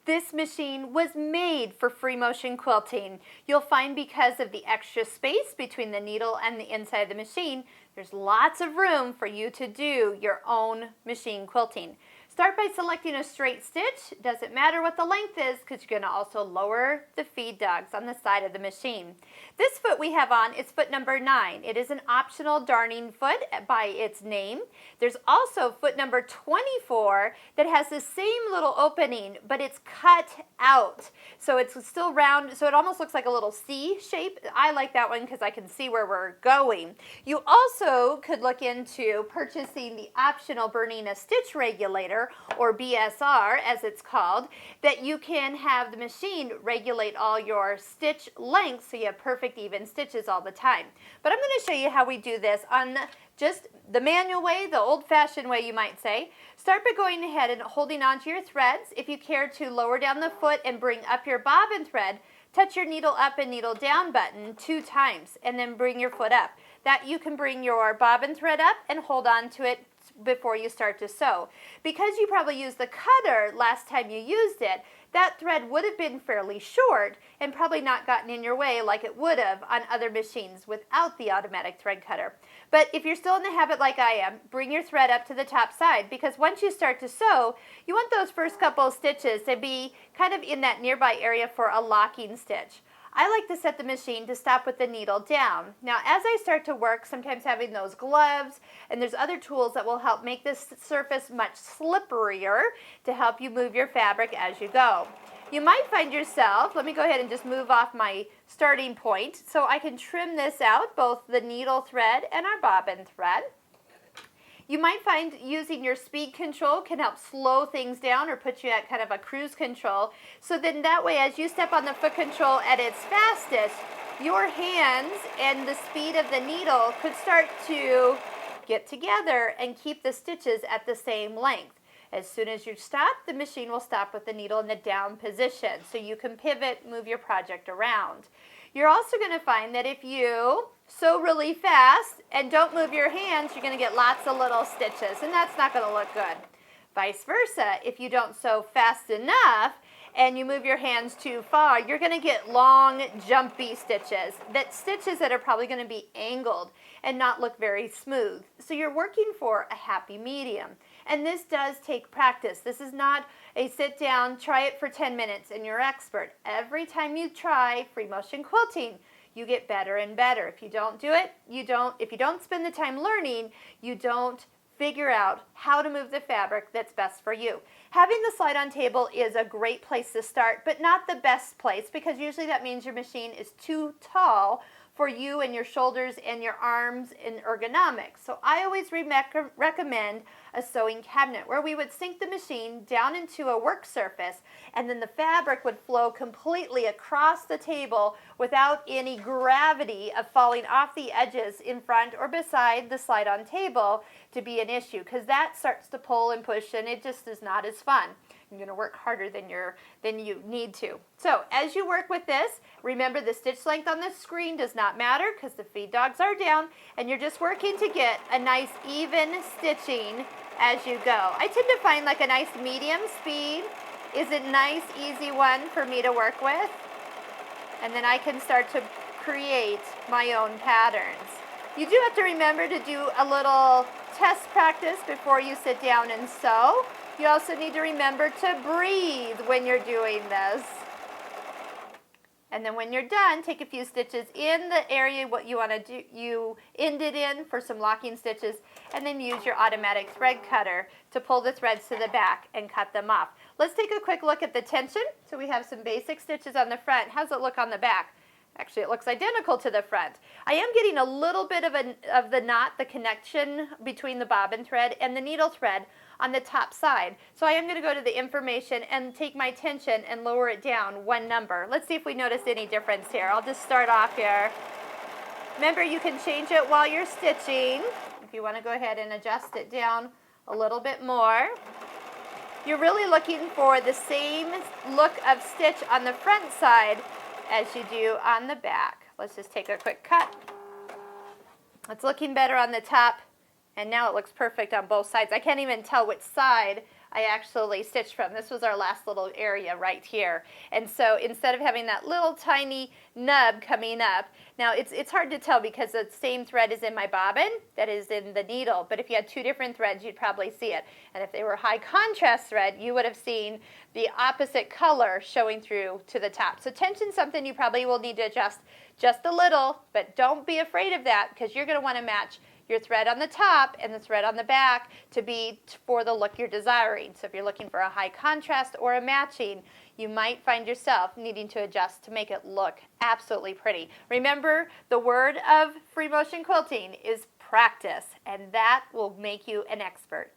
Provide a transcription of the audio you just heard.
This machine was made for free motion quilting. You'll find because of the extra space between the needle and the inside of the machine, there's lots of room for you to do your own machine quilting. Start by selecting a straight stitch. Doesn't matter what the length is because you're going to also lower the feed dogs on the side of the machine. This foot we have on is foot number 9. It is an optional darning foot by its name. There's also foot number 24 that has the same little opening, but it's cut out. So it's still round, so it almost looks like a little C shape. I like that one because I can see where we're going. You also could look into purchasing the optional Bernina stitch regulator, or BSR as it's called, that you can have the machine regulate all your stitch lengths so you have perfect even stitches all the time. But I'm going to show you how we do this on just the manual way, the old-fashioned way you might say. Start by going ahead and holding onto your threads. If you care to lower down the foot and bring up your bobbin thread, touch your needle up and needle down button 2 times and then bring your foot up. That you can bring your bobbin thread up and hold on to it before you start to sew. Because you probably used the cutter last time you used it, that thread would have been fairly short and probably not gotten in your way like it would have on other machines without the automatic thread cutter. But if you're still in the habit like I am, bring your thread up to the top side, because once you start to sew, you want those first couple of stitches to be kind of in that nearby area for a locking stitch. I like to set the machine to stop with the needle down. Now, as I start to work, sometimes having those gloves, and there's other tools that will help make this surface much slipperier to help you move your fabric as you go. You might find yourself, let me go ahead and just move off my starting point so I can trim this out, both the needle thread and our bobbin thread. You might find using your speed control can help slow things down or put you at kind of a cruise control. So then that way, as you step on the foot control at its fastest, your hands and the speed of the needle could start to get together and keep the stitches at the same length. As soon as you stop, the machine will stop with the needle in the down position. So you can pivot, move your project around. You're also going to find that if you sew really fast and don't move your hands, you're going to get lots of little stitches, and that's not going to look good. Vice versa, if you don't sew fast enough and you move your hands too far, you're going to get long, jumpy stitches. Stitches that are probably going to be angled and not look very smooth. So you're working for a happy medium. And this does take practice. This is not a sit down, try it for 10 minutes and you're expert. Every time you try free motion quilting, you get better and better. If you don't do it, if you don't spend the time learning, you don't figure out how to move the fabric that's best for you. Having the slide-on table is a great place to start, but not the best place, because usually that means your machine is too tall for you and your shoulders and your arms in ergonomics. So I always recommend a sewing cabinet where we would sink the machine down into a work surface, and then the fabric would flow completely across the table without any gravity of falling off the edges in front or beside the slide-on table to be an issue, because that starts to pull and push and it just is not as fun. You're going to work harder than you need to. So as you work with this, remember the stitch length on the screen does not matter because the feed dogs are down, and you're just working to get a nice even stitching as you go. I tend to find like a nice medium speed is a nice easy one for me to work with, and then I can start to create my own patterns. You do have to remember to do a little test practice before you sit down and sew. You also need to remember to breathe when you're doing this. And then when you're done, take a few stitches in the area what you want to do, you end it in for some locking stitches, and then use your automatic thread cutter to pull the threads to the back and cut them off. Let's take a quick look at the tension. So we have some basic stitches on the front. How's it look on the back? Actually, it looks identical to the front. I am getting a little bit of the knot, the connection between the bobbin thread and the needle thread on the top side. So I am going to go to the information and take my tension and lower it down 1 number. Let's see if we notice any difference here. I'll just start off here. Remember, you can change it while you're stitching. If you want to go ahead and adjust it down a little bit more. You're really looking for the same look of stitch on the front side as you do on the back. Let's just take a quick cut. It's looking better on the top, and now it looks perfect on both sides. I can't even tell which side I actually stitched from. This was our last little area right here. And so instead of having that little tiny nub coming up, now it's hard to tell because the same thread is in my bobbin that is in the needle, but if you had two different threads, you'd probably see it. And if they were high contrast thread, you would have seen the opposite color showing through to the top. So tension's something you probably will need to adjust just a little, but don't be afraid of that because you're going to want to match your thread on the top and the thread on the back to be for the look you're desiring. So if you're looking for a high contrast or a matching, you might find yourself needing to adjust to make it look absolutely pretty. Remember, the word of free motion quilting is practice, and that will make you an expert.